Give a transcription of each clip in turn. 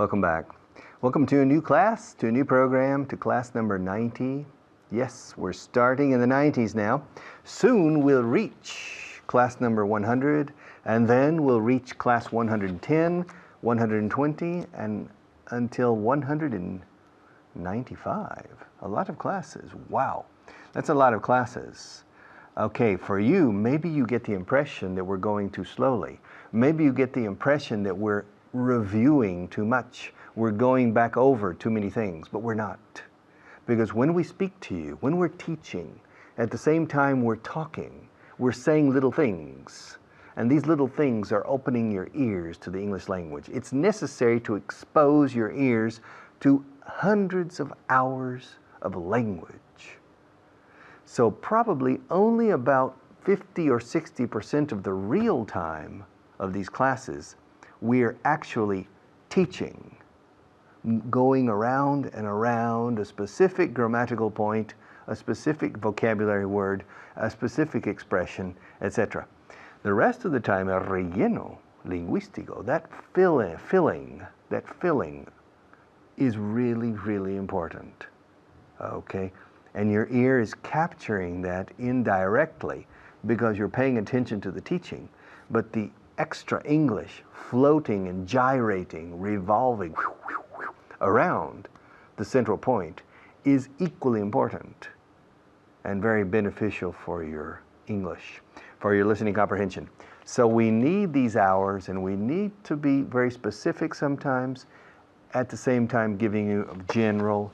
Welcome back. Welcome to a new class, to a new program, to class number 90. Yes, we're starting in the 90s now. Soon we'll reach class number 100, and then we'll reach class 110, 120, and until 195. A lot of classes. Wow, that's a lot of classes. Okay, for you, maybe you get the impression that we're going too slowly. Maybe you get the impression that we're reviewing too much. We're going back over too many things, but we're not. Because when we speak to you, when we're teaching, at the same time we're talking, we're saying little things. And these little things are opening your ears to the English language. It's necessary to expose your ears to hundreds of hours of language. So probably only about 50 or 60% of the real time of these classes, we're actually teaching, going around and around a specific grammatical point, a specific vocabulary word, a specific expression, etc. The rest of the time, el relleno lingüístico, that filling is really, really important, okay? And your ear is capturing that indirectly because you're paying attention to the teaching, but the extra English floating and gyrating, revolving around the central point is equally important and very beneficial for your English, for your listening comprehension. So we need these hours, and we need to be very specific sometimes, at the same time giving you a general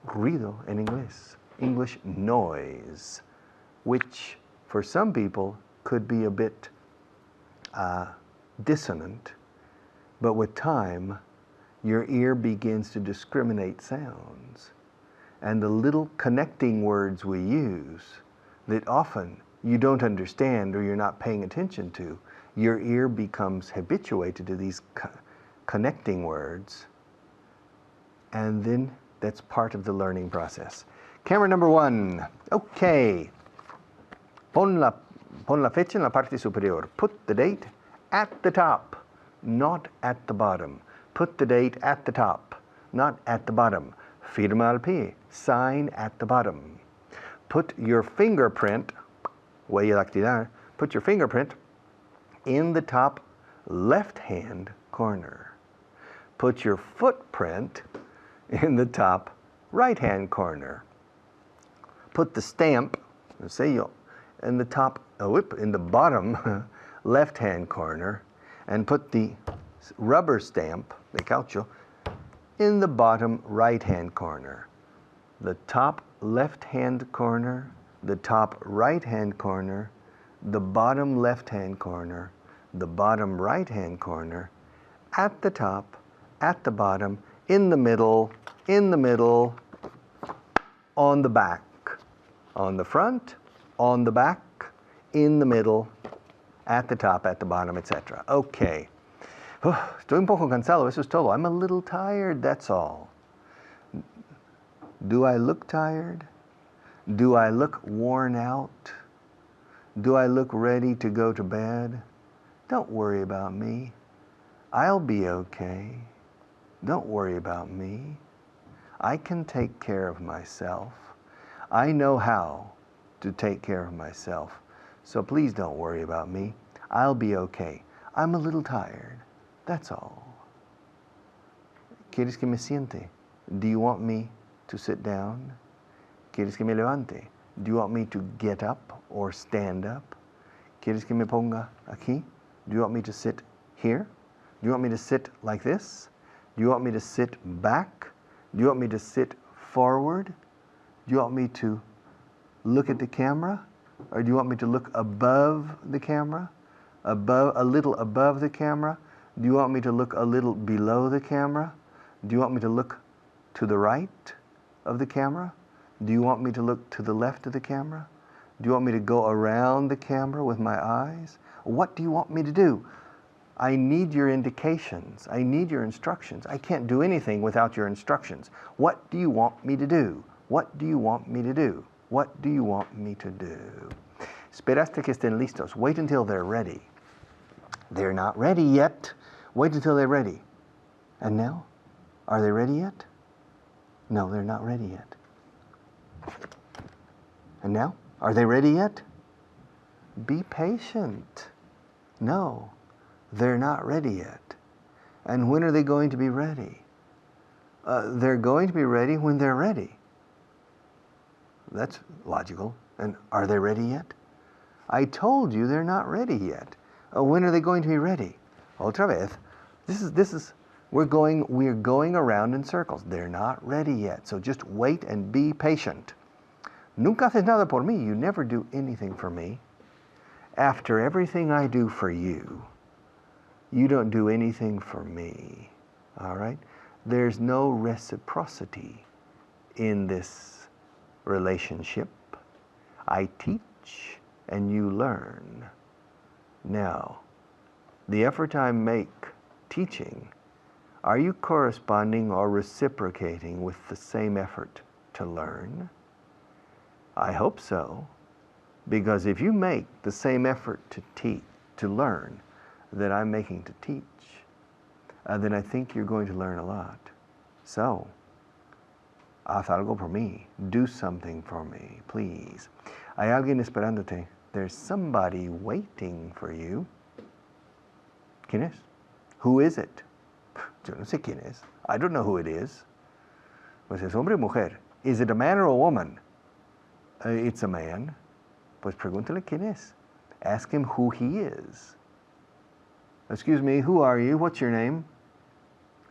ruido en inglés, English noise, which for some people could be a bit dissonant, but with time, your ear begins to discriminate sounds. And the little connecting words we use that often you don't understand or you're not paying attention to, your ear becomes habituated to these connecting words, and then that's part of the learning process. Camera number 1. Okay. Pon la fecha en la parte superior. Put the date at the top, not at the bottom. Put the date at the top, not at the bottom. Firma al pie, sign at the bottom. Put your fingerprint, huella dactilar, put your fingerprint in the top left-hand corner. Put your footprint in the top right-hand corner. Put the stamp, el sello, in the top, in the bottom left-hand corner, and put the rubber stamp, the caucho, in the bottom right-hand corner. The top left-hand corner, the top right-hand corner, the bottom left-hand corner, the bottom right-hand corner, at the top, at the bottom, in the middle, on the back, on the front, on the back, in the middle, at the top, at the bottom, etc. Okay. Estoy un poco cansado, eso es todo. I'm a little tired, that's all. Do I look tired? Do I look worn out? Do I look ready to go to bed? Don't worry about me. I'll be okay. Don't worry about me. I can take care of myself. I know how to take care of myself. So please don't worry about me. I'll be okay. I'm a little tired. That's all. ¿Quieres que me siente? Do you want me to sit down? ¿Quieres que me levante? Do you want me to get up or stand up? ¿Quieres que me ponga aquí? Do you want me to sit here? Do you want me to sit like this? Do you want me to sit back? Do you want me to sit forward? Do you want me to look at the camera? Or do you want me to look above the camera? A little above the camera? Do you want me to look a little below the camera? Do you want me to look to the right of the camera? Do you want me to look to the left of the camera? Do you want me to go around the camera with my eyes? What do you want me to do? I need your indications. I need your instructions. I can't do anything without your instructions. What do you want me to do? What do you want me to do? What do you want me to do? Espera hasta que estén listos. Wait until they're ready. They're not ready yet. Wait until they're ready. And now? Are they ready yet? No, they're not ready yet. And now? Are they ready yet? Be patient. No, they're not ready yet. And when are they going to be ready? They're going to be ready when they're ready. That's logical. And are they ready yet? I told you they're not ready yet. When are they going to be ready? Otra vez. We're going around in circles. They're not ready yet. So just wait and be patient. Nunca haces nada por mí. You never do anything for me. After everything I do for you, you don't do anything for me. All right? There's no reciprocity in this relationship. I teach and you learn. Now, the effort I make teaching, are you corresponding or reciprocating with the same effort to learn? I hope so, because if you make the same effort to learn that I'm making to teach, then I think you're going to learn a lot. So, haz algo por mí. Do something for me, please. Hay alguien esperándote. There's somebody waiting for you. ¿Quién es? Who is it? Yo no sé quién es. I don't know who it is. Pues es hombre o mujer. Is it a man or a woman? It's a man. Pues pregúntale quién es. Ask him who he is. Excuse me, who are you? What's your name?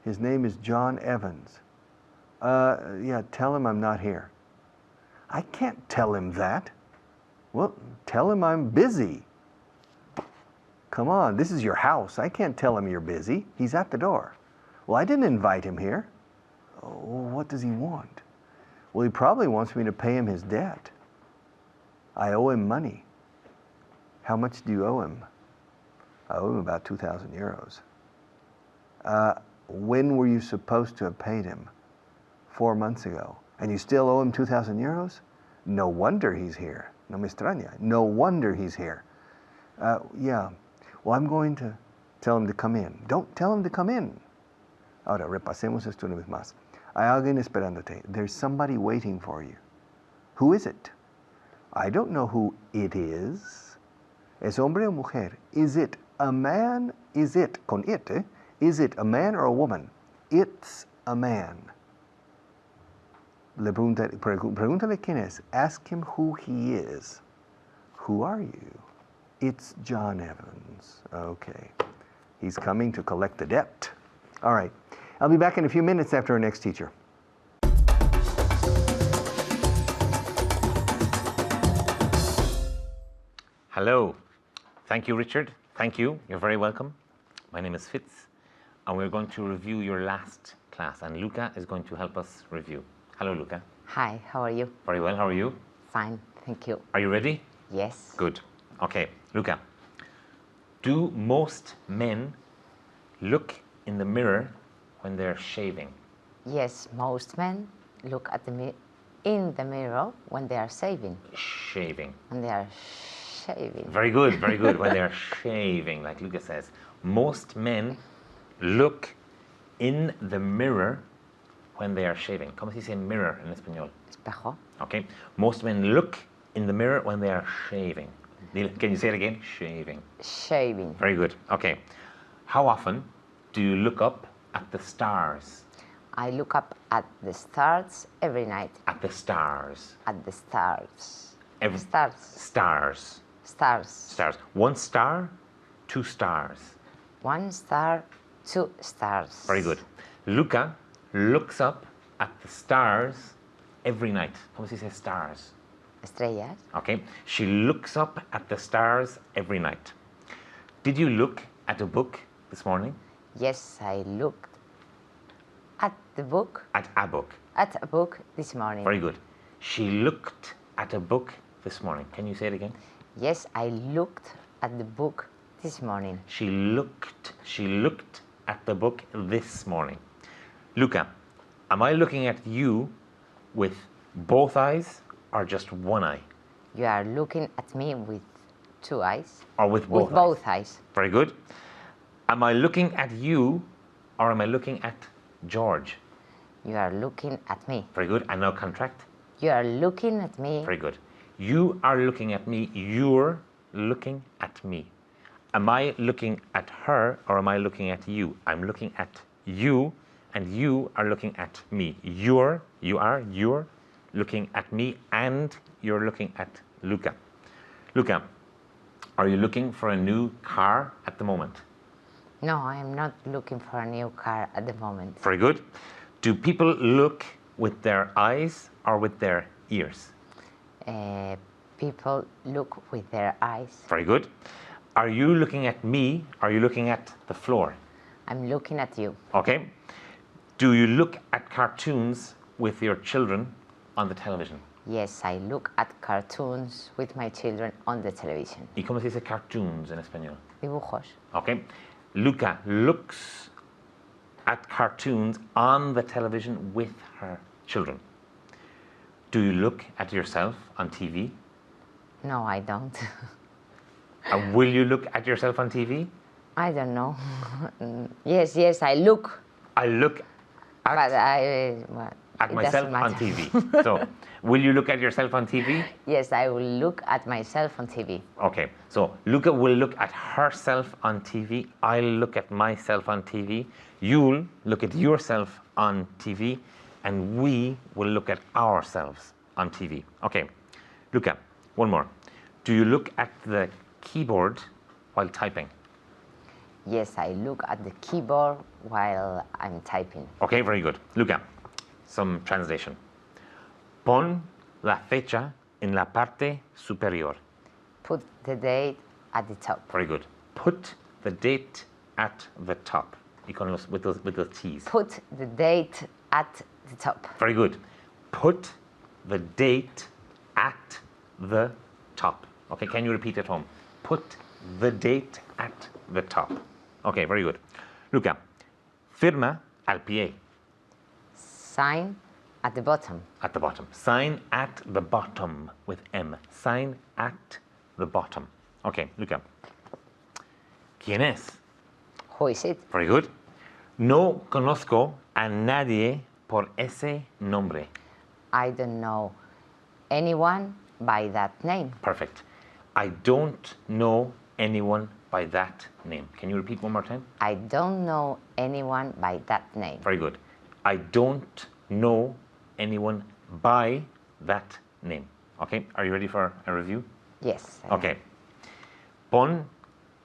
His name is John Evans. Yeah, tell him I'm not here. I can't tell him that. Well, tell him I'm busy. Come on, this is your house. I can't tell him you're busy. He's at the door. Well, I didn't invite him here. Oh, what does he want? Well, he probably wants me to pay him his debt. I owe him money. How much do you owe him? I owe him about 2,000 euros. When were you supposed to have paid him? 4 months ago. And you still owe him 2,000 euros? No wonder he's here. No me extraña. No wonder he's here. Yeah. Well, I'm going to tell him to come in. Don't tell him to come in. Ahora, repasemos esto una vez más. Hay alguien esperándote. There's somebody waiting for you. Who is it? I don't know who it is. ¿Es hombre o mujer? Is it a man? Is it, con it, eh? Is it a man or a woman? It's a man. Pregúntale quién es. Ask him who he is. Who are you? It's John Evans. Okay. He's coming to collect the debt. All right. I'll be back in a few minutes after our next teacher. Hello. Thank you, Richard. Thank you. You're very welcome. My name is Fitz, and we're going to review your last class, and Luca is going to help us review. Hello, Luca. Hi, how are you? Very well. How are you? Fine, thank you. Are you ready? Yes. Good. Okay, Luca. Do most men look in the mirror when they're shaving? Yes, most men look at in the mirror when they are shaving. Shaving. When they are shaving. Very good, very good. When they're shaving, like Luca says. Most men look in the mirror when they are shaving. ¿Cómo se dice mirror en español? Espejo. Okay. Most men look in the mirror when they are shaving. Can you say it again? Shaving. Shaving. Very good. Okay. How often do you look up at the stars? I look up at the stars every night. At the stars. At the stars. Stars. Stars. Stars. 1 star, 2 stars. 1 star, 2 stars. Very good. Luca looks up at the stars every night. ¿Cómo se dice stars? Estrellas. Okay. She looks up at the stars every night. Did you look at a book this morning? Yes, I looked at the book. At a book. At a book this morning. Very good. She looked at a book this morning. Can you say it again? Yes, I looked at the book this morning. She looked at the book this morning. Luca, am I looking at you with both eyes or just one eye? You are looking at me with 2 eyes. Or with both eyes? With both eyes. Very good. Am I looking at you or am I looking at George? You are looking at me. Very good. And now contract. You are looking at me. Very good. You are looking at me. You're looking at me. Am I looking at her or am I looking at you? I'm looking at you and you are looking at me. You're looking at me and you're looking at Luca. Luca, are you looking for a new car at the moment? No, I am not looking for a new car at the moment. Very good. Do people look with their eyes or with their ears? People look with their eyes. Very good. Are you looking at me? Are you looking at the floor? I'm looking at you. Okay. Do you look at cartoons with your children on the television? Yes, I look at cartoons with my children on the television. ¿Y cómo se dice cartoons en español? Dibujos. Okay. Luca looks at cartoons on the television with her children. Do you look at yourself on TV? No, I don't. And will you look at yourself on TV? I don't know. Yes, I look. I look But at it myself doesn't on matter. TV. So, will you look at yourself on TV? Yes, I will look at myself on TV. Okay, so Luca will look at herself on TV. I'll look at myself on TV. You'll look at yourself on TV. And we will look at ourselves on TV. Okay, Luca, one more. Do you look at the keyboard while typing? Yes, I look at the keyboard while I'm typing. Okay, very good. Luca, some translation. Pon la fecha en la parte superior. Put the date at the top. Very good. Put the date at the top. With those T's. Put the date at the top. Very good. Put the date at the top. Okay, can you repeat at home? Put the date at the top. Okay, very good. Luca, firma al pie. Sign at the bottom. At the bottom. Sign at the bottom with M. Sign at the bottom. Okay, Luca. ¿Quién es? Who is it? Very good. No conozco a nadie por ese nombre. I don't know anyone by that name. Perfect. I don't know anyone by that name. Can you repeat one more time? I don't know anyone by that name. Very good. I don't know anyone by that name. Okay, are you ready for a review? Yes. Okay. Pon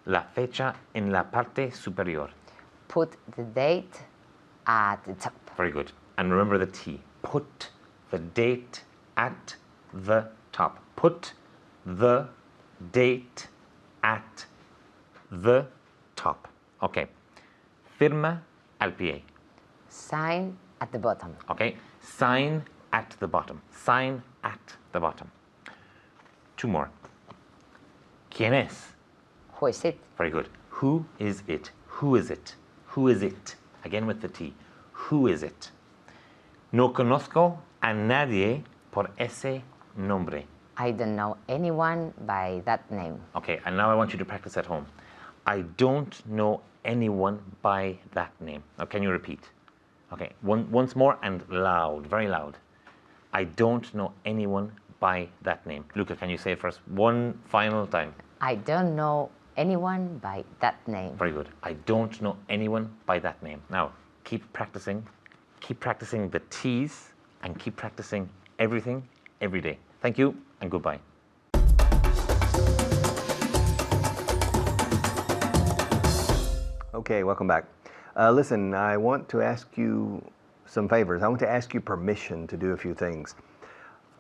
la fecha en la parte superior. Put the date at the top. Very good. And remember the T. Put the date at the top. Put the date at the top. Okay. Firma al pie. Sign at the bottom. Okay. Sign at the bottom. Sign at the bottom. Two more. ¿Quién es? Who is it? Very good. Who is it? Who is it? Who is it? Again with the T. Who is it? No conozco a nadie por ese nombre. I don't know anyone by that name. Okay, and now I want you to practice at home. I don't know anyone by that name. Now, can you repeat? Okay, once more and loud, very loud. I don't know anyone by that name. Luca, can you say it first? One final time. I don't know anyone by that name. Very good. I don't know anyone by that name. Now, keep practicing the T's and keep practicing everything every day. Thank you and goodbye. Okay, welcome back. Listen, I want to ask you some favors. I want to ask you permission to do a few things.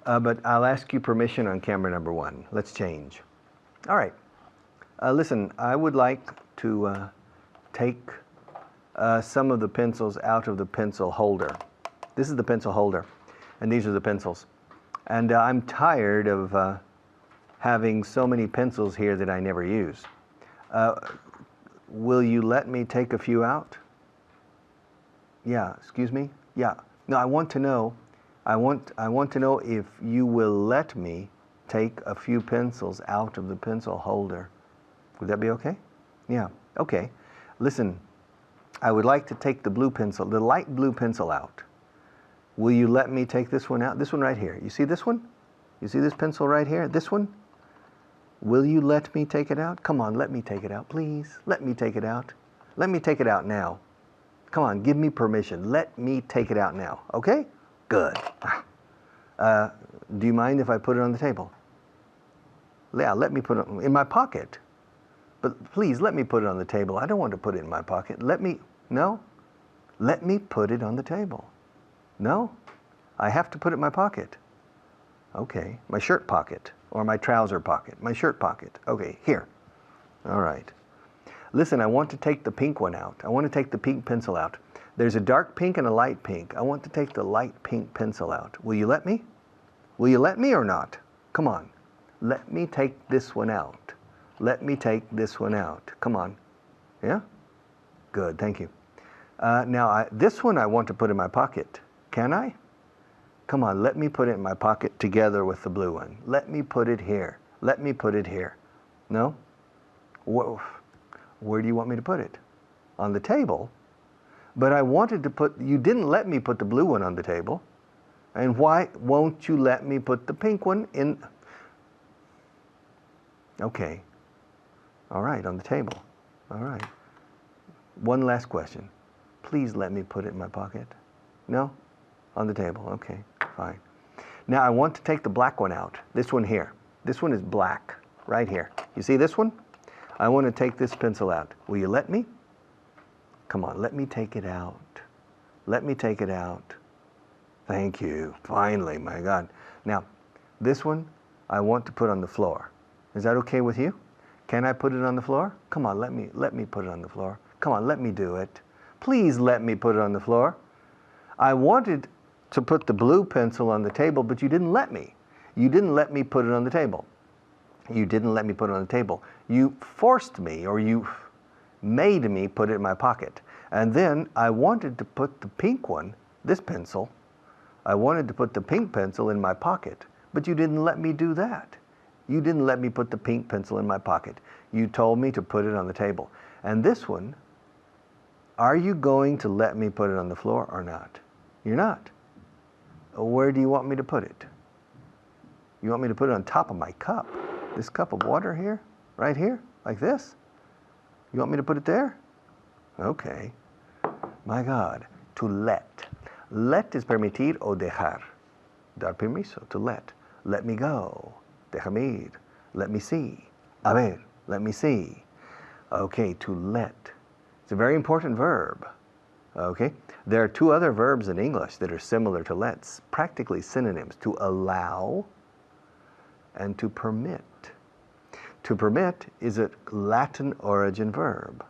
But I'll ask you permission on camera number one. Let's change. All right. Listen, I would like to take some of the pencils out of the pencil holder. This is the pencil holder, and these are the pencils. And I'm tired of having so many pencils here that I never use. Will you let me take a few out? Yeah, excuse me? Yeah. No, I want to know if you will let me take a few pencils out of the pencil holder. Would that be okay? Yeah, okay. Listen, I would like to take the blue pencil, the light blue pencil out. Will you let me take this one out? This one right here. You see this one? You see this pencil right here? This one? Will you let me take it out? Come on, let me take it out, please. Let me take it out. Let me take it out now. Come on, give me permission. Let me take it out now, okay? Good. Do you mind if I put it on the table? Yeah, let me put it in my pocket. But please, let me put it on the table. I don't want to put it in my pocket. No? Let me put it on the table. No? I have to put it in my pocket. Okay, my shirt pocket or my trouser pocket. My shirt pocket. Okay, here. All right. Listen, I want to take the pink one out. I want to take the pink pencil out. There's a dark pink and a light pink. I want to take the light pink pencil out. Will you let me? Will you let me or not? Come on. Let me take this one out. Let me take this one out. Come on. Yeah? Good, thank you. Now, this one I want to put in my pocket. Can I? Come on, let me put it in my pocket together with the blue one. Let me put it here. Let me put it here. No? Where do you want me to put it? On the table? But I wanted to put, you didn't let me put the blue one on the table. And why won't you let me put the pink one in? Okay. All right, on the table. All right. One last question. Please let me put it in my pocket. No? On the table. Okay, fine. Now I want to take the black one out. This one here. This one is black, right here. You see this one? I want to take this pencil out. Will you let me? Come on, let me take it out. Let me take it out. Thank you. Finally, my God. Now, this one I want to put on the floor. Is that okay with you? Can I put it on the floor? Come on, let me put it on the floor. Come on, let me do it. Please let me put it on the floor. I wanted to put the blue pencil on the table, but you didn't let me. You didn't let me put it on the table. You didn't let me put it on the table. You forced me, or you made me put it in my pocket. And then I wanted to put the pink one, this pencil, I wanted to put the pink pencil in my pocket, but you didn't let me do that. You didn't let me put the pink pencil in my pocket. You told me to put it on the table. And this one, are you going to let me put it on the floor or not? You're not. Where do you want me to put it? You want me to put it on top of my cup? This cup of water here? Right here? Like this? You want me to put it there? Okay. My God. To let. Let is permitir o dejar. Dar permiso. To let. Let me go. Déjame ir. Let me see. A ver. Let me see. Okay. To let. It's a very important verb. Okay. There are two other verbs in English that are similar to let's, practically synonyms. To allow and to permit. To permit is a Latin origin verb.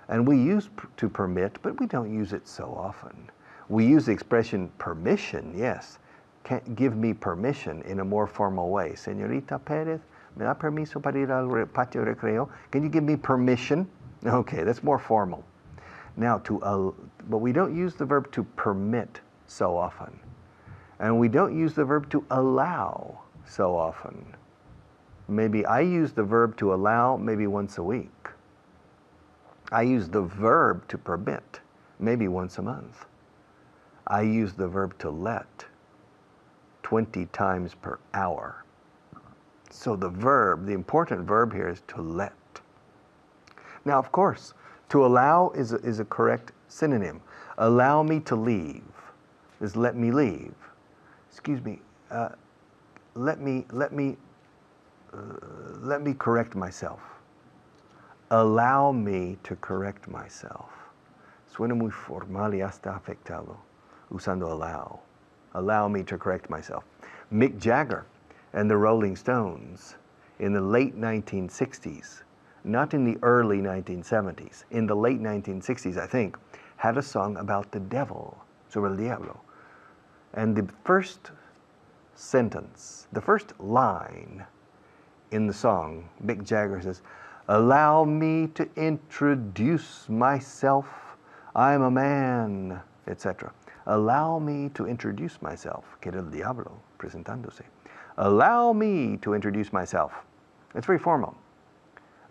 And we use to permit, but we don't use it so often. We use the expression permission, yes. Give me permission in a more formal way. Señorita Pérez, ¿me da permiso para ir al patio recreo? Can you give me permission? Okay, that's more formal. Now, but we don't use the verb to permit so often. And we don't use the verb to allow so often. Maybe I use the verb to allow maybe once a week. I use the verb to permit maybe once a month. I use the verb to let 20 times per hour. So the verb, the important verb here is to let. Now, of course, to allow is a correct synonym. Allow me to leave is let me leave. Excuse me. Let me correct myself. Allow me to correct myself. Suena muy formal y hasta afectado. Usando allow. Allow me to correct myself. Mick Jagger and the Rolling Stones in the late 1960s, not in the early 1970s, in the late 1960s, I think, had a song about the devil, sobre el diablo. And the first sentence, the first line in the song, Mick Jagger says, allow me to introduce myself. I'm a man, etc. Allow me to introduce myself. Que era el diablo presentándose. Allow me to introduce myself. It's very formal.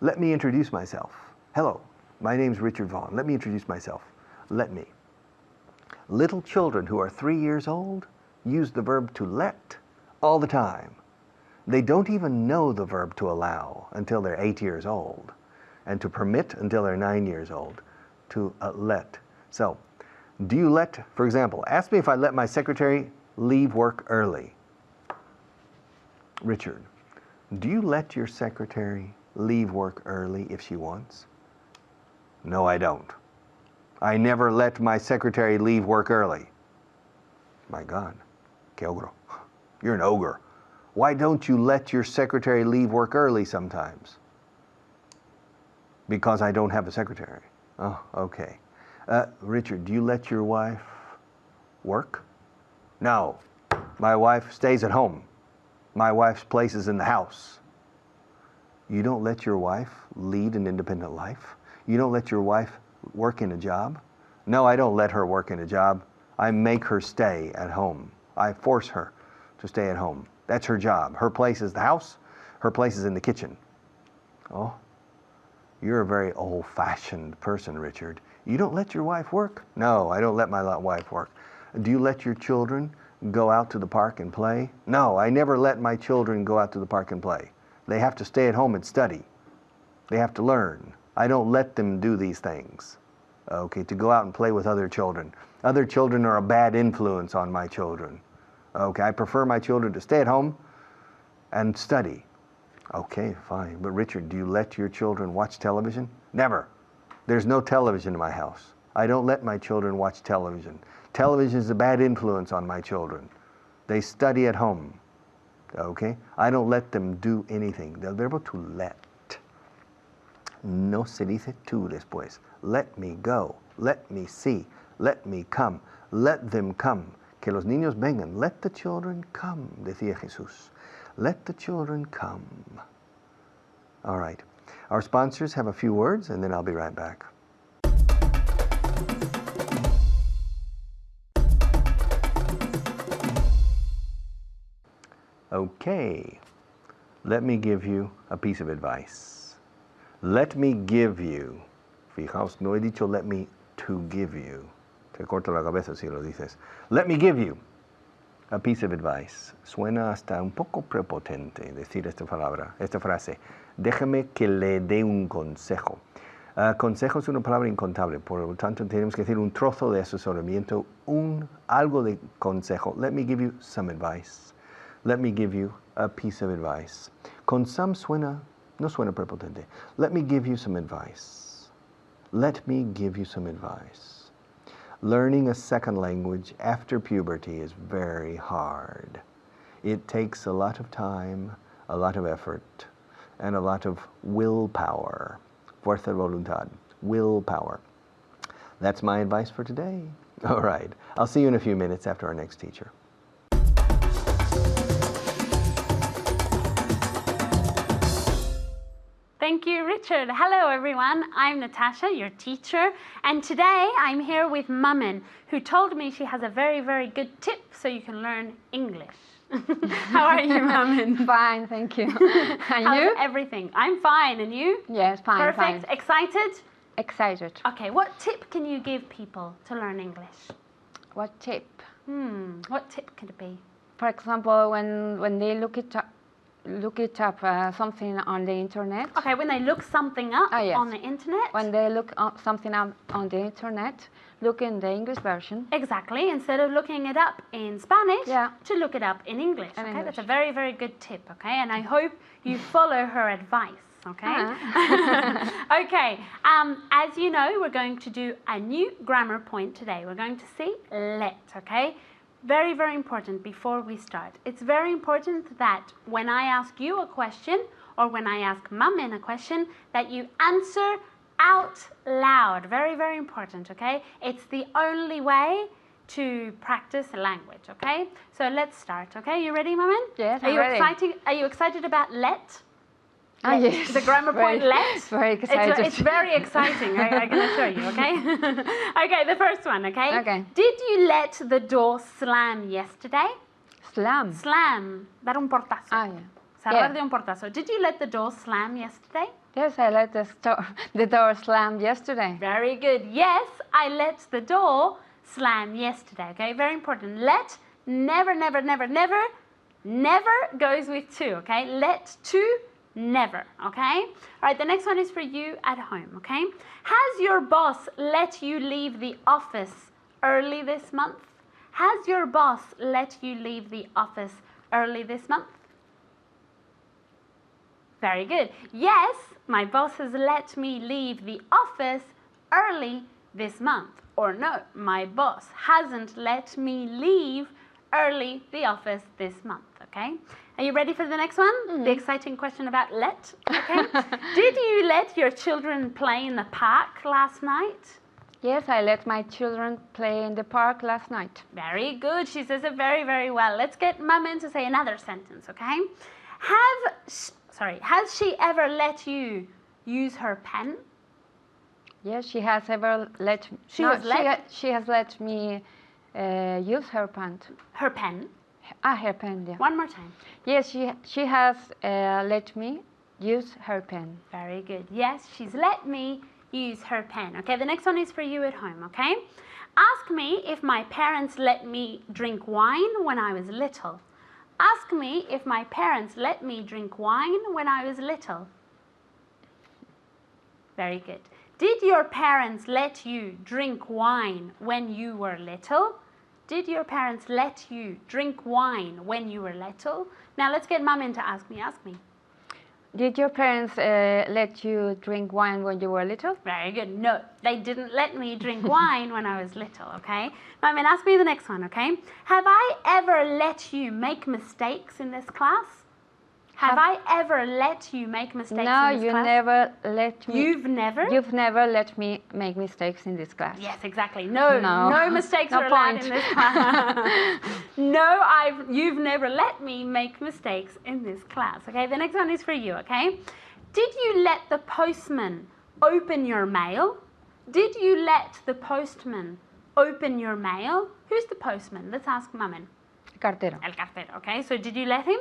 Let me introduce myself. Hello, my name's Richard Vaughan. Let me introduce myself. let me. Little children who are 3 years old use the verb to let all the time. They don't even know the verb to allow until they're 8 years old, and to permit until they're 9 years old, to let. So, do you let, for example, ask me if I let my secretary leave work early. Richard, do you let your secretary leave work early if she wants? No, I don't. I never let my secretary leave work early. My God, que ogro. You're an ogre. Why don't you let your secretary leave work early sometimes? Because I don't have a secretary. Oh, okay. Richard, do you let your wife work? No. My wife stays at home. My wife's place is in the house. You don't let your wife lead an independent life? You don't let your wife work in a job? No, I don't let her work in a job. I make her stay at home. I force her to stay at home. That's her job. Her place is the house. Her place is in the kitchen. Oh, you're a very old-fashioned person, Richard. You don't let your wife work? No, I don't let my wife work. Do you let your children go out to the park and play? No, I never let my children go out to the park and play. They have to stay at home and study. They have to learn. I don't let them do these things. Okay, to go out and play with other children. Other children are a bad influence on my children. Okay, I prefer my children to stay at home and study. Okay, fine. But Richard, do you let your children watch television? Never. There's no television in my house. I don't let my children watch television. Television is a bad influence on my children. They study at home. Okay? I don't let them do anything. The verbo to let. No se dice tú después. Let me go. Let me see. Let me come. Let them come. Que los niños vengan. Let the children come, decía Jesús. Let the children come. All right. Our sponsors have a few words, and then I'll be right back. Okay. Let me give you a piece of advice. Let me give you. Fijaos, no he dicho let me to give you. Te corta la cabeza si lo dices. Let me give you a piece of advice. Suena hasta un poco prepotente decir esta palabra, esta frase. Déjeme que le dé un consejo. Consejo es una palabra incontable, por lo tanto tenemos que decir un trozo de asesoramiento, algo de consejo. Let me give you some advice. Let me give you a piece of advice. Con some no suena prepotente. Let me give you some advice. Let me give you some advice. Learning a second language after puberty is very hard. It takes a lot of time, a lot of effort, and a lot of willpower. Fuerza de voluntad. Willpower. That's my advice for today. All right. I'll see you in a few minutes after our next teacher. Thank you, Richard. Hello, everyone. I'm Natasha, your teacher, and today I'm here with Mummin, who told me she has a very, very good tip so you can learn English. How are you, Mummin? Fine, thank you. And How's you? everything? I'm fine, and you? Yes, fine. Perfect. Fine. Excited? Excited. Okay, what tip can you give people to learn English? What tip? What tip could it be? For example, when they look it up something on the internet. Okay, when they look something up Yes. on the internet. When they look up something up on the internet, look in the English version. Exactly. Instead of looking it up in Spanish, Yeah. to look it up in English. In Okay, English. that's a very, very good tip. Okay, and I hope you follow her advice. Okay. Okay. As you know, we're going to do a new grammar point today. We're going to see let. Okay. Very, very important before we start. It's very important that when I ask you a question or when I ask Mummin a question, that you answer out loud. Very, very important, okay? It's the only way to practice a language, okay? So let's start, okay? You ready, Mummin? Yes, Are I'm you ready. Are you excited about let? Yes. The grammar point let? Very excited. It's very exciting, I can assure you, okay? Okay, the first one, okay? Okay. Did you let the door slam yesterday? Slam. Slam, dar un portazo. Yeah. Cerrar Yeah. de un portazo. Did you let the door slam yesterday? Yes, I let the door slam yesterday. Very good. Yes, I let the door slam yesterday. Okay, very important. Let, never, never, never, never, never goes with to. Okay, let, to, never. Okay. All right. The next one is for you at home. Okay. Has your boss let you leave the office early this month? Has your boss let you leave the office early this month? Very good. Yes, my boss has let me leave the office early this month. Or no, my boss hasn't let me leave early the office this month. Okay? Are you ready for the next one? Mm-hmm. The exciting question about let. Okay? Did you let your children play in the park last night? Yes, I let my children play in the park last night. Very good. She says it very, very well. Let's get Mum in to say another sentence, okay? Has she ever let you use her pen? Yes, she has ever let. She has let me use her pen. Her pen? Her pen. Yeah. One more time. Yes, she has let me use her pen. Very good. Yes, she's let me use her pen. Okay, the next one is for you at home. Okay, ask me if my parents let me drink wine when I was little. Ask me if my parents let me drink wine when I was little. Very good. Did your parents let you drink wine when you were little? Did your parents let you drink wine when you were little? Now let's get Mum in to ask me. Ask me. Did your parents let you drink wine when you were little? Very good. No, they didn't let me drink wine when I was little, okay? Mum, ask me the next one, okay? Have I ever let you make mistakes in this class? Have I ever let you make mistakes in this class? No, you never let me. You've never? You've never let me make mistakes in this class. Yes, exactly. No mistakes are allowed in this class. You've never let me make mistakes in this class. Okay, the next one is for you, okay? Did you let the postman open your mail? Did you let the postman open your mail? Who's the postman? Let's ask Mum. Cartero. El cartero, okay? So did you let him?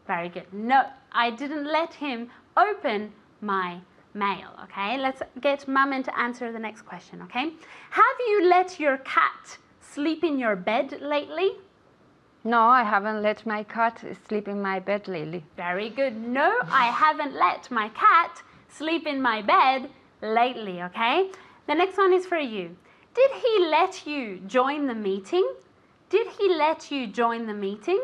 Very good. No, I didn't let him open my mail, okay? Let's get Mum to answer the next question, okay? Have you let your cat sleep in your bed lately? No, I haven't let my cat sleep in my bed lately. Very good. No, I haven't let my cat sleep in my bed lately, okay? The next one is for you. Did he let you join the meeting? Did he let you join the meeting?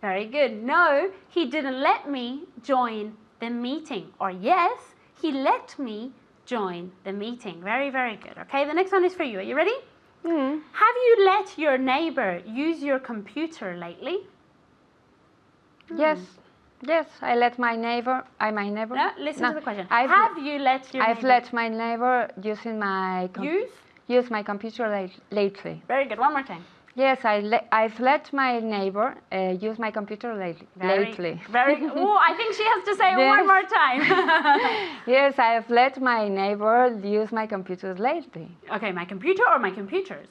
Very good. No, he didn't let me join the meeting. Or yes, he let me join the meeting. Very, very good. Okay, the next one is for you. Are you ready? Mm. Have you let your neighbor use your computer lately? Yes. Yes, I let my neighbor. No, listen to the question. Have you let your I've let my neighbor using my use my computer lately. Very good. One more time. Yes, I've let my neighbor use my computer lately. Very good. Oh, I think she has to say it one more time. Yes, I've let my neighbor use my computer lately. Okay, my computer or my computers?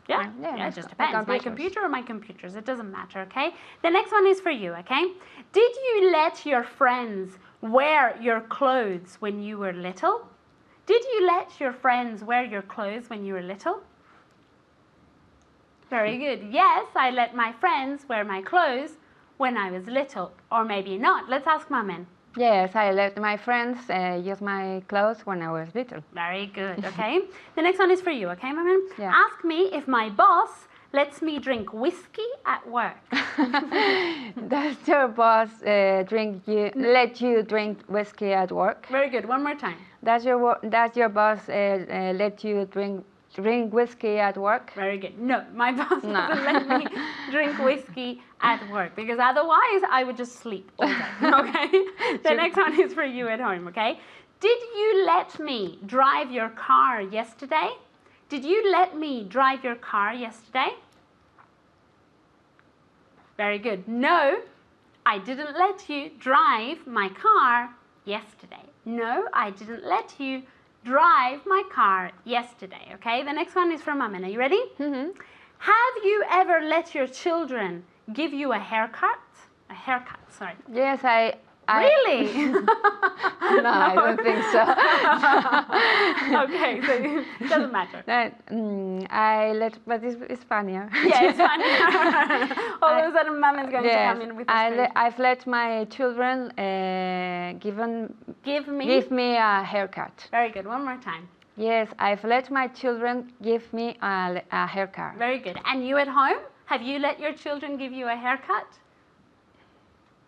Yeah, it just depends. My computer or my computers, it doesn't matter, okay? The next one is for you, okay? Did you let your friends wear your clothes when you were little? Did you let your friends wear your clothes when you were little? Very good. Yes, I let my friends wear my clothes when I was little. Or maybe not. Let's ask Mum. Yes, I let my friends use my clothes when I was little. Very good, okay? The next one is for you, okay, Mum? Yeah. Ask me if my boss lets me drink whiskey at work. Does your boss let you drink whiskey at work? Very good. One more time. Does your boss let you drink whiskey at work? Very good. No, my boss doesn't let me drink whiskey at work because otherwise I would just sleep all day, okay? The next one is for you at home, okay? Did you let me drive your car yesterday? Did you let me drive your car yesterday? Very good. No, I didn't let you drive my car yesterday. No, I didn't let you drive my car yesterday, okay? The next one is from Mum. Are you ready? Mm-hmm. Have you ever let your children give you a haircut? A haircut, sorry. Yes, Really? No, I don't think so. Okay, so it doesn't matter. But it's funnier. Yeah, it's funny. All of a sudden, mom is going to come in with a strange. I've let my children Give me a haircut. Very good. One more time. Yes, I've let my children give me a haircut. Very good. And you at home? Have you let your children give you a haircut?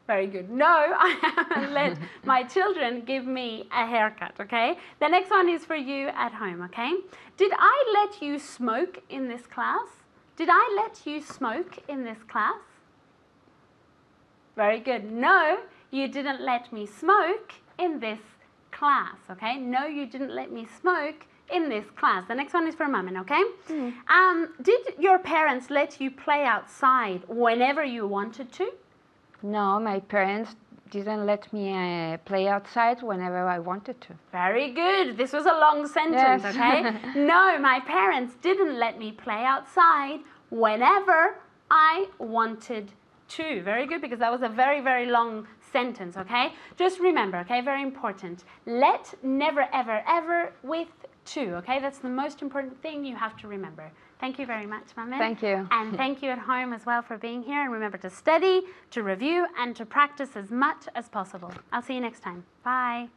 Very good. No, I haven't let my children give me a haircut, okay? The next one is for you at home, okay? Did I let you smoke in this class? Did I let you smoke in this class? Very good. No, you didn't let me smoke in this class, okay? No, you didn't let me smoke in this class. The next one is for Maman, okay? Did your parents let you play outside whenever you wanted to? No, my parents didn't let me play outside whenever I wanted to. Very good. This was a long sentence, yes. Okay? No, my parents didn't let me play outside whenever I wanted to. Very good, because that was a very, very long sentence, okay? Just remember, okay, very important. Let, never, ever, ever with to, okay? That's the most important thing you have to remember. Thank you very much, Maman. Thank you. And thank you at home as well for being here. And remember to study, to review, and to practice as much as possible. I'll see you next time. Bye.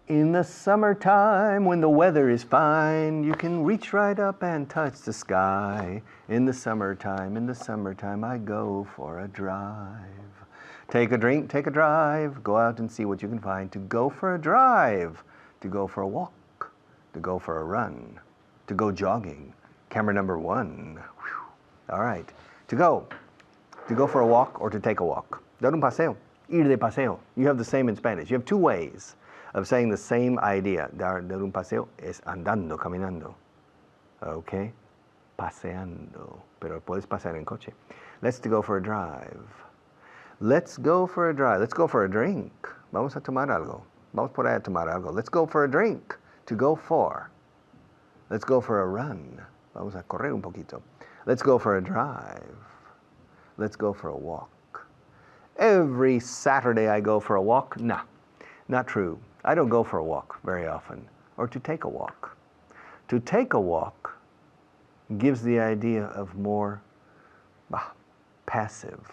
In the summertime, when the weather is fine, you can reach right up and touch the sky. In the summertime, I go for a drive. Take a drink, take a drive, go out and see what you can find. To go for a drive, to go for a walk, to go for a run, to go jogging. Camera number 1. Whew. All right, to go for a walk or to take a walk. Dar un paseo, ir de paseo. You have the same in Spanish. You have 2 ways of saying the same idea. Dar un paseo es andando, caminando. Okay, paseando, pero puedes pasear en coche. Let's go for a drive. Let's go for a drive. Let's go for a drink. Vamos a tomar algo. Vamos por ahí a tomar algo. Let's go for a drink. To go for. Let's go for a run. Vamos a correr un poquito. Let's go for a drive. Let's go for a walk. Every Saturday I go for a walk? Nah, not true. I don't go for a walk very often. Or to take a walk. To take a walk gives the idea of more passive.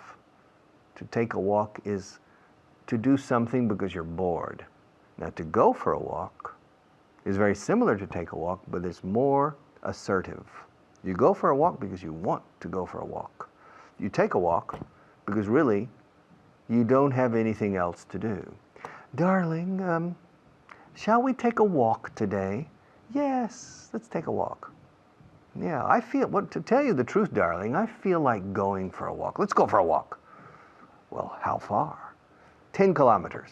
To take a walk is to do something because you're bored. Now, to go for a walk is very similar to take a walk, but it's more assertive. You go for a walk because you want to go for a walk. You take a walk because really you don't have anything else to do. Darling, shall we take a walk today? Yes, let's take a walk. Yeah, to tell you the truth, darling, I feel like going for a walk. Let's go for a walk. Well, how far? 10 kilometers.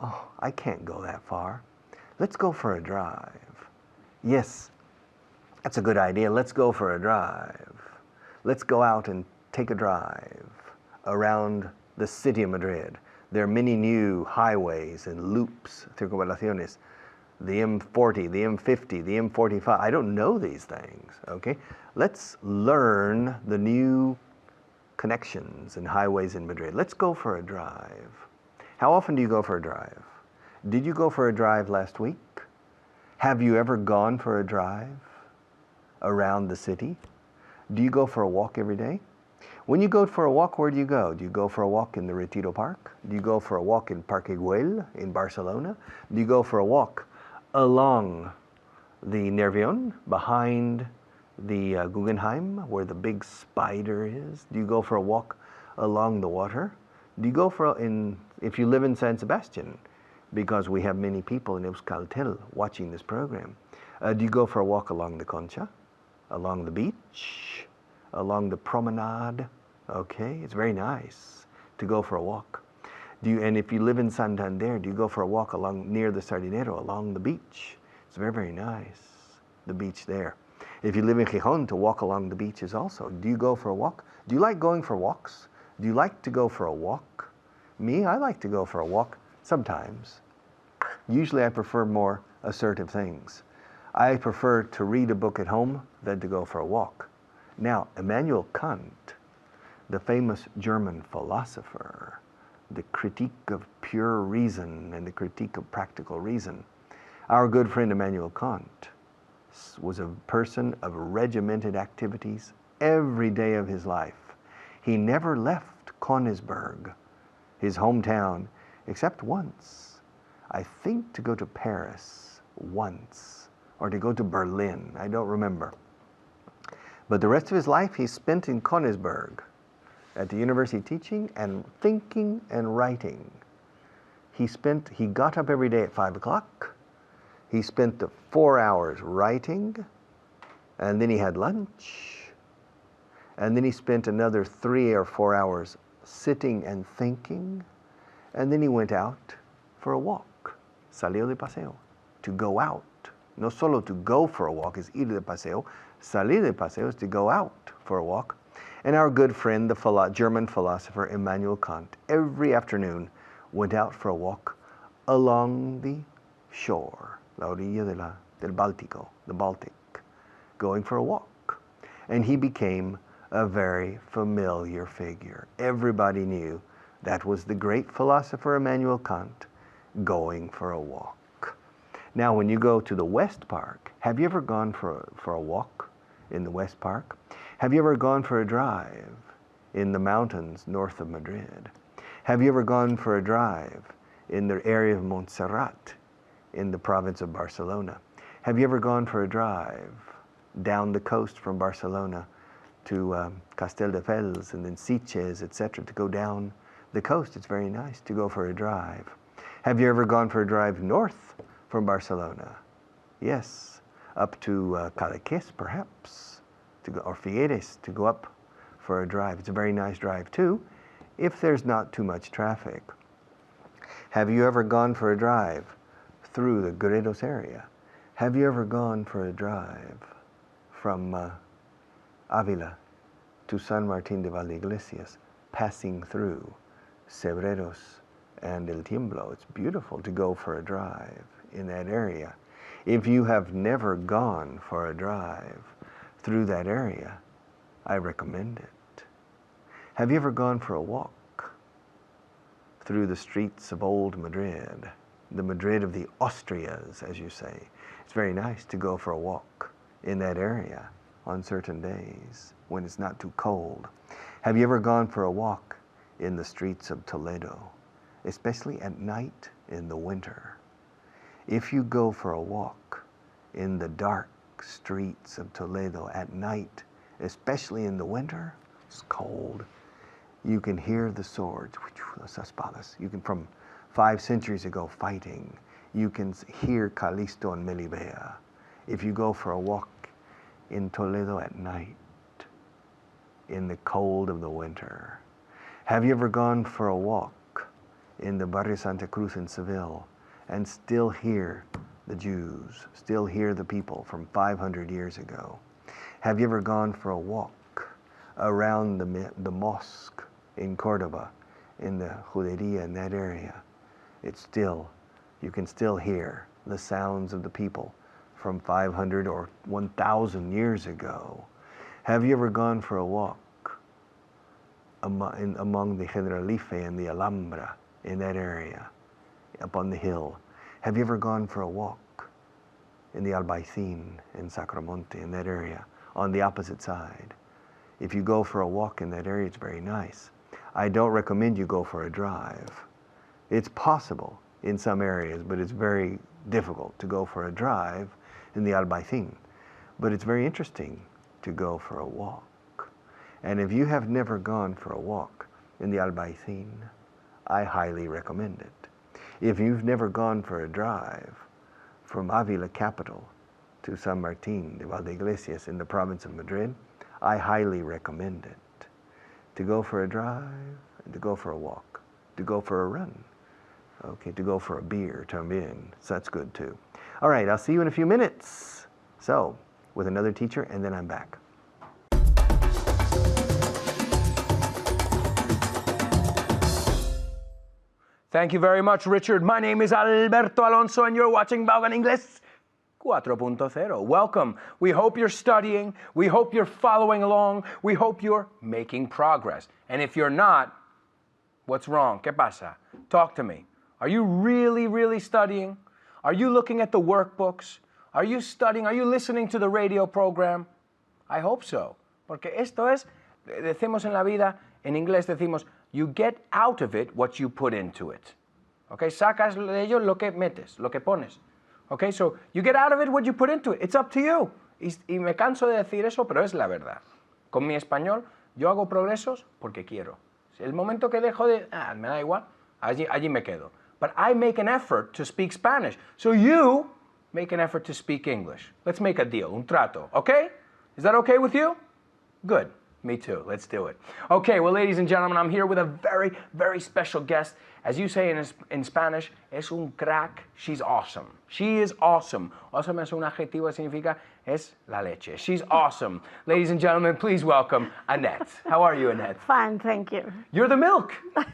Oh, I can't go that far. Let's go for a drive. Yes, that's a good idea. Let's go for a drive. Let's go out and take a drive around the city of Madrid. There are many new highways and loops, circunvalaciones. The M40, the M50, the M45. I don't know these things, okay? Let's learn the new connections and highways in Madrid. Let's go for a drive. How often do you go for a drive? Did you go for a drive last week? Have you ever gone for a drive around the city? Do you go for a walk every day? When you go for a walk, where do you go? Do you go for a walk in the Retiro Park? Do you go for a walk in Parque Güell in Barcelona? Do you go for a walk along the Nervión, behind the Guggenheim, where the big spider is? Do you go for a walk along the water? Do you go if you live in San Sebastian, because we have many people in Euskaltel watching this program, do you go for a walk along the Concha, along the beach, along the promenade? Okay, it's very nice to go for a walk. And if you live in Santander, do you go for a walk near the Sardinero, along the beach? It's very, very nice, the beach there. If you live in Gijón, to walk along the beaches also. Do you go for a walk? Do you like going for walks? Do you like to go for a walk? Me, I like to go for a walk sometimes. Usually I prefer more assertive things. I prefer to read a book at home than to go for a walk. Now, Immanuel Kant, the famous German philosopher, the critique of pure reason and the critique of practical reason, our good friend Immanuel Kant was a person of regimented activities every day of his life. He never left Königsberg, his hometown, except once. I think to go to Paris once, or to go to Berlin, I don't remember. But the rest of his life he spent in Königsberg, at the university teaching and thinking and writing. He got up every day at 5 o'clock. He spent the 4 hours writing, and then he had lunch, and then he spent another 3 or 4 hours sitting and thinking, and then he went out for a walk. Salió de paseo, to go out. No solo to go for a walk is ir de paseo, salir de paseo is to go out for a walk. And our good friend, the German philosopher Immanuel Kant, every afternoon went out for a walk along the shore, la orilla del Báltico, the Baltic, going for a walk. And he became a very familiar figure. Everybody knew that was the great philosopher Immanuel Kant going for a walk. Now, when you go to the West Park, have you ever gone for a walk in the West Park? Have you ever gone for a drive in the mountains north of Madrid? Have you ever gone for a drive in the area of Montserrat in the province of Barcelona? Have you ever gone for a drive down the coast from Barcelona to Castelldefels and then Sitges, etc., to go down the coast? It's very nice to go for a drive. Have you ever gone for a drive north from Barcelona? Yes, up to Cadaqués perhaps, or Figueres, to go up for a drive. It's a very nice drive too, if there's not too much traffic. Have you ever gone for a drive through the Gredos area? Have you ever gone for a drive from Ávila to San Martín de Valdeiglesias, passing through Cebreros and El Tiemblo? It's beautiful to go for a drive in that area. If you have never gone for a drive through that area, I recommend it. Have you ever gone for a walk through the streets of old Madrid, the Madrid of the Austrias, as you say? It's very nice to go for a walk in that area on certain days when it's not too cold. Have you ever gone for a walk in the streets of Toledo, especially at night in the winter? If you go for a walk in the dark streets of Toledo at night, especially in the winter, it's cold, you can hear the swords, las espadas. You can, from 5 centuries ago, fighting. You can hear Callisto and Melibea. If you go for a walk in Toledo at night, in the cold of the winter. Have you ever gone for a walk in the Barrio Santa Cruz in Seville and still hear the Jews, still hear the people from 500 years ago? Have you ever gone for a walk around the mosque in Cordoba, in the Juderia, in that area? It's still, you can still hear the sounds of the people from 500 or 1,000 years ago. Have you ever gone for a walk among the Generalife and the Alhambra, in that area, up on the hill? Have you ever gone for a walk in the Albaicin, in Sacromonte, in that area, on the opposite side? If you go for a walk in that area, it's very nice. I don't recommend you go for a drive. It's possible in some areas, but it's very difficult to go for a drive in the Albaicin. But it's very interesting to go for a walk. And if you have never gone for a walk in the Albaicin, I highly recommend it. If you've never gone for a drive from Avila capital to San Martín de Valdeiglesias in the province of Madrid, I highly recommend it. To go for a drive, and to go for a walk, to go for a run, okay, to go for a beer también, so that's good too. All right, I'll see you in a few minutes. So, with another teacher, and then I'm back. Thank you very much, Richard. My name is Alberto Alonso, and you're watching Vaughan Inglés 4.0. Welcome. We hope you're studying. We hope you're following along. We hope you're making progress. And if you're not, what's wrong? ¿Qué pasa? Talk to me. Are you really studying? Are you looking at the workbooks? Are you studying? Are you listening to the radio program? I hope so. Porque esto es, decimos en la vida, en inglés decimos, you get out of it what you put into it. Okay, sacas de ello lo que metes, lo que pones. Okay, so you get out of it what you put into it. It's up to you. Y me canso de decir eso, pero es la verdad. Con mi español, yo hago progresos porque quiero. El momento que dejo de, me da igual, allí me quedo. But I make an effort to speak Spanish. So you make an effort to speak English. Let's make a deal, un trato, okay? Is that okay with you? Good. Me too. Let's do it. Okay, well, ladies and gentlemen, I'm here with a very special guest. As you say in Spanish, es un crack. She's awesome. She is awesome. Awesome es un adjetivo, significa es la leche. She's awesome. Ladies and gentlemen, please welcome Annette. How are you, Annette? Fine, thank you. You're the milk.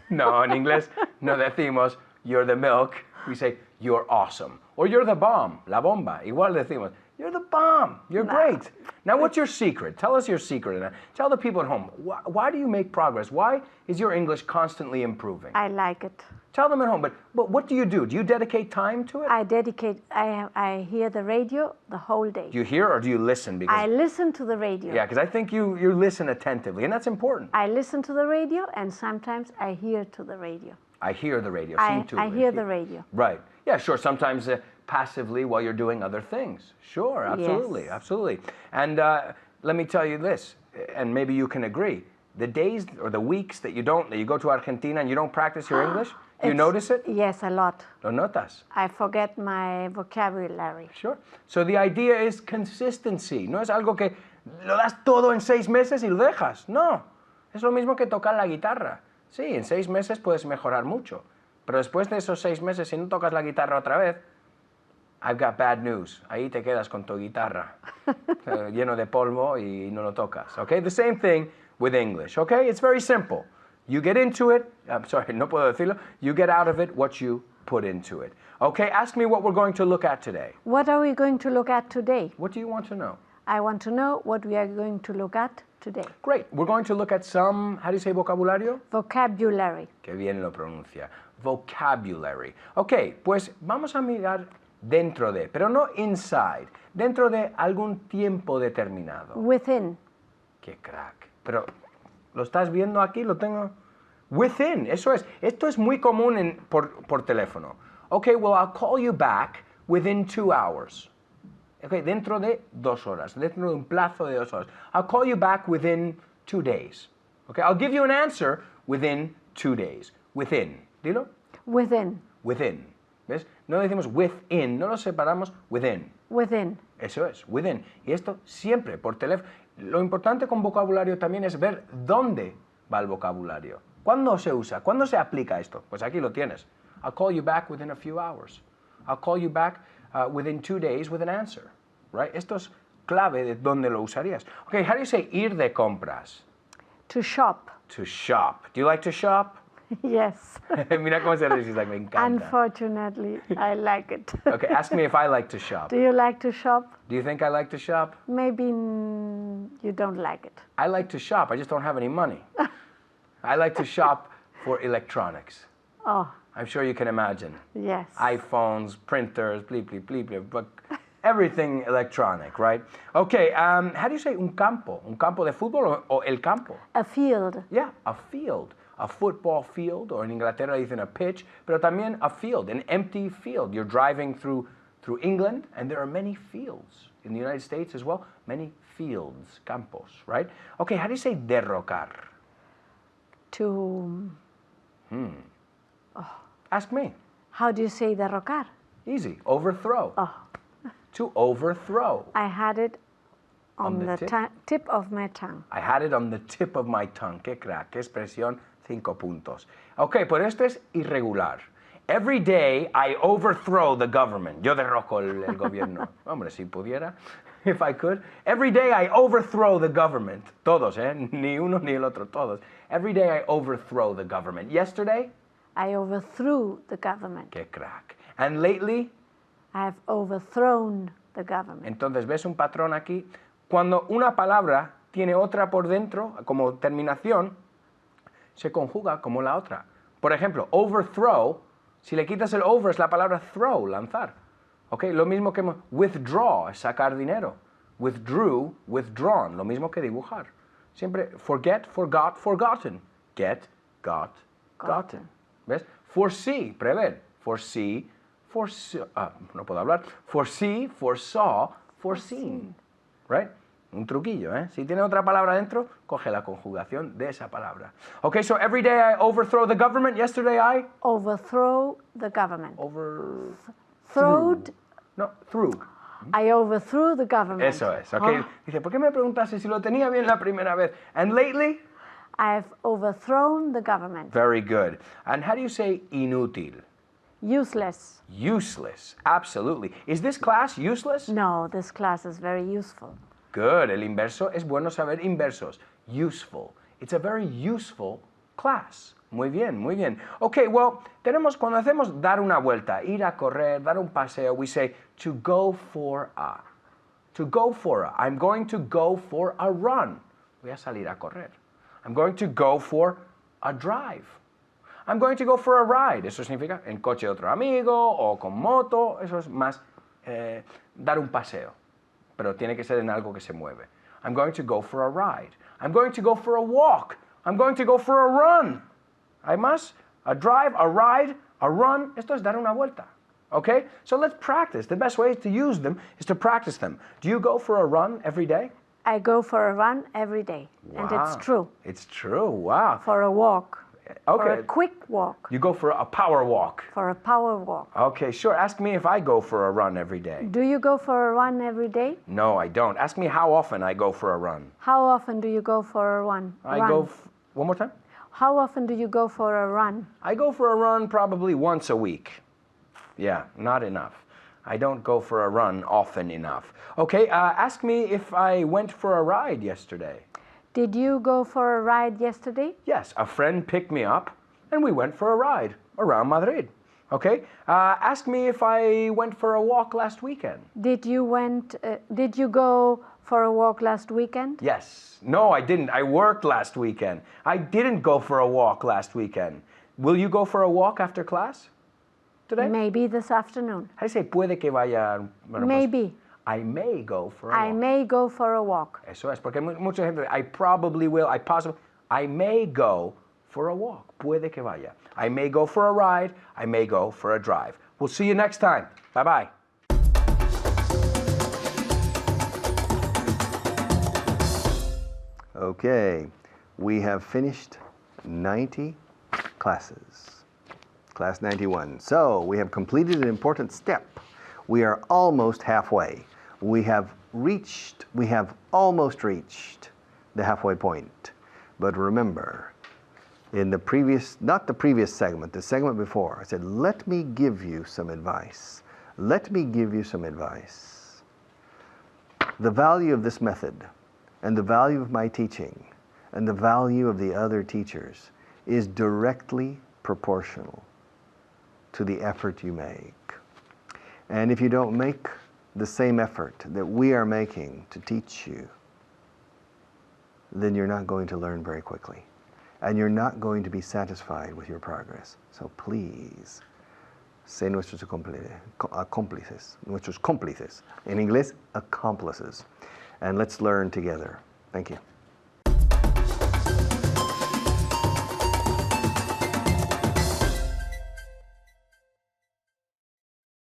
No, en inglés no decimos you're the milk. We say you're awesome. Or you're the bomb, la bomba. Igual decimos, you're the bomb. You're great. Now, what's your secret? Tell us your secret. And tell the people at home, why do you make progress? Why is your English constantly improving? I like it. Tell them at home, but what do you do? Do you dedicate time to it? I hear the radio the whole day. Do you hear or do you listen? Because I listen to the radio. Yeah, because I think you listen attentively, and that's important. I listen to the radio, and sometimes I hear to the radio. I hear the radio. I hear the radio. Right. Yeah, sure. Sometimes passively while you're doing other things. Sure, absolutely, yes. Absolutely. And let me tell you this, and maybe you can agree, the days or the weeks that you go to Argentina and you don't practice your English, you notice it? Yes, a lot. Lo notas? I forget my vocabulary. Sure. So the idea is consistency. No es algo que lo das todo en 6 meses y lo dejas. No. Es lo mismo que tocar la guitarra. Sí, en 6 meses puedes mejorar mucho. Pero después de esos 6 meses, si no tocas la guitarra otra vez, I've got bad news. Ahí te quedas con tu guitarra lleno de polvo y no lo tocas. Okay? The same thing with English. Okay? It's very simple. You get into it. I'm sorry, no puedo decirlo. You get out of it what you put into it. Okay? Ask me what we're going to look at today. What are we going to look at today? What do you want to know? I want to know what we are going to look at today. Great. We're going to look at some, how do you say vocabulario? Vocabulary. Qué bien lo pronuncia. Vocabulary. Okay, pues vamos a mirar dentro de, pero no inside, dentro de algún tiempo determinado. Within. Qué crack. Pero, ¿lo estás viendo aquí? Lo tengo. Within, eso es. Esto es muy común por teléfono. Okay, well, I'll call you back within 2 hours. Okay, dentro de 2 horas, dentro de un plazo de 2 horas. I'll call you back within 2 days. Okay, I'll give you an answer within 2 days. Within. Dilo. Within. Within. ¿Ves? No decimos within, no lo separamos within. Within. Eso es, within. Y esto siempre por teléfono. Lo importante con vocabulario también es ver dónde va el vocabulario. ¿Cuándo se usa? ¿Cuándo se aplica esto? Pues aquí lo tienes. I'll call you back within a few hours. I'll call you back within 2 days with an answer. Right? Esto es clave de dónde lo usarías. Okay, how do you say ir de compras? To shop. To shop. Do you like to shop? Yes. Mira cómo se dice, like, me encanta. Unfortunately, I like it. Okay, ask me if I like to shop. Do you like to shop? Do you think I like to shop? Maybe you don't like it. I like to shop, I just don't have any money. I like to shop for electronics. Oh. I'm sure you can imagine. Yes. iPhones, printers, bleep, bleep, bleep, bleep, but everything electronic, right? Okay, how do you say un campo? Un campo de fútbol o el campo? A field. Yeah, a field. A football field, or in Inglaterra dicen a pitch, pero también a field, an empty field. You're driving through England, and there are many fields. In the United States as well, many fields, campos, right? Okay, how do you say derrocar? To... Ask me. How do you say derrocar? Easy, overthrow. Oh. To overthrow. I had it on the tip of my tongue. I had it on the tip of my tongue. Qué crack, qué expresión, 5 puntos. Okay, pero esto es irregular. Every day I overthrow the government. Yo derroco el gobierno. Hombre, si pudiera, if I could. Every day I overthrow the government. Todos, ni uno ni el otro, todos. Every day I overthrow the government. Yesterday? I overthrew the government. Qué crack. And lately? I have overthrown the government. Entonces, ¿ves un patrón aquí? Cuando una palabra tiene otra por dentro, como terminación, se conjuga como la otra. Por ejemplo, overthrow, si le quitas el over es la palabra throw, lanzar. ¿Ok? Lo mismo que withdraw, es sacar dinero. Withdrew, withdrawn, lo mismo que dibujar. Siempre forget, forgot, forgotten. Get, got, gotten. ¿Ves? Foresee, prever. Foresee, no puedo hablar. Foresee, foresaw, foreseen. Right? Un truquillo, ¿eh? Si tiene otra palabra dentro, coge la conjugación de esa palabra. Okay, so every day I overthrow the government. Yesterday I Overthrow the government. Throwed. No, through. I overthrew the government. Eso es, okay. Dice, ¿por qué me preguntaste si lo tenía bien la primera vez? And lately? I've overthrown the government. Very good. And how do you say inútil? Useless. Useless, absolutely. Is this class useless? No, this class is very useful. Good. El inverso, es bueno saber inversos. Useful. It's a very useful class. Muy bien, muy bien. Okay, well, cuando hacemos dar una vuelta, ir a correr, dar un paseo, we say to go for a. To go for a. I'm going to go for a run. Voy a salir a correr. I'm going to go for a drive. I'm going to go for a ride. Eso significa en coche de otro amigo o con moto. Eso es más dar un paseo. Pero tiene que ser en algo que se mueve. I'm going to go for a ride. I'm going to go for a walk. I'm going to go for a run. Hay más. A drive, a ride, a run. Esto es dar una vuelta. Okay? So let's practice. The best way to use them is to practice them. Do you go for a run every day? I go for a run every day. Wow. And it's true. It's true. Wow. For a walk. Okay. For a quick walk. You go for a power walk. For a power walk. Okay, sure. Ask me if I go for a run every day. Do you go for a run every day? No, I don't. Ask me how often I go for a run. How often do you go for a run? One more time? How often do you go for a run? I go for a run probably once a week. Yeah, not enough. I don't go for a run often enough. Okay, ask me if I went for a ride yesterday. Did you go for a ride yesterday? Yes, a friend picked me up and we went for a ride around Madrid. Okay, ask me if I went for a walk last weekend. Did you go for a walk last weekend? Yes. No, I didn't. I worked last weekend. I didn't go for a walk last weekend. Will you go for a walk after class today? Maybe this afternoon. How do you say puede que vaya? Bueno, Maybe. I may go for a walk. I may go for a walk. Eso es, porque mucha gente, I probably will, I may go for a walk. Puede que vaya. I may go for a ride. I may go for a drive. We'll see you next time. Bye-bye. Okay, we have finished 90 classes. Class 91. So we have completed an important step. We are almost halfway. We have almost reached the halfway point. But remember, in the previous, not the previous segment, the segment before, I said, let me give you some advice. Let me give you some advice. The value of this method and the value of my teaching and the value of the other teachers is directly proportional to the effort you make. And if you don't make the same effort that we are making to teach you, then you're not going to learn very quickly. And you're not going to be satisfied with your progress. So please, sé nuestros cómplices. En inglés, accomplices. And let's learn together. Thank you.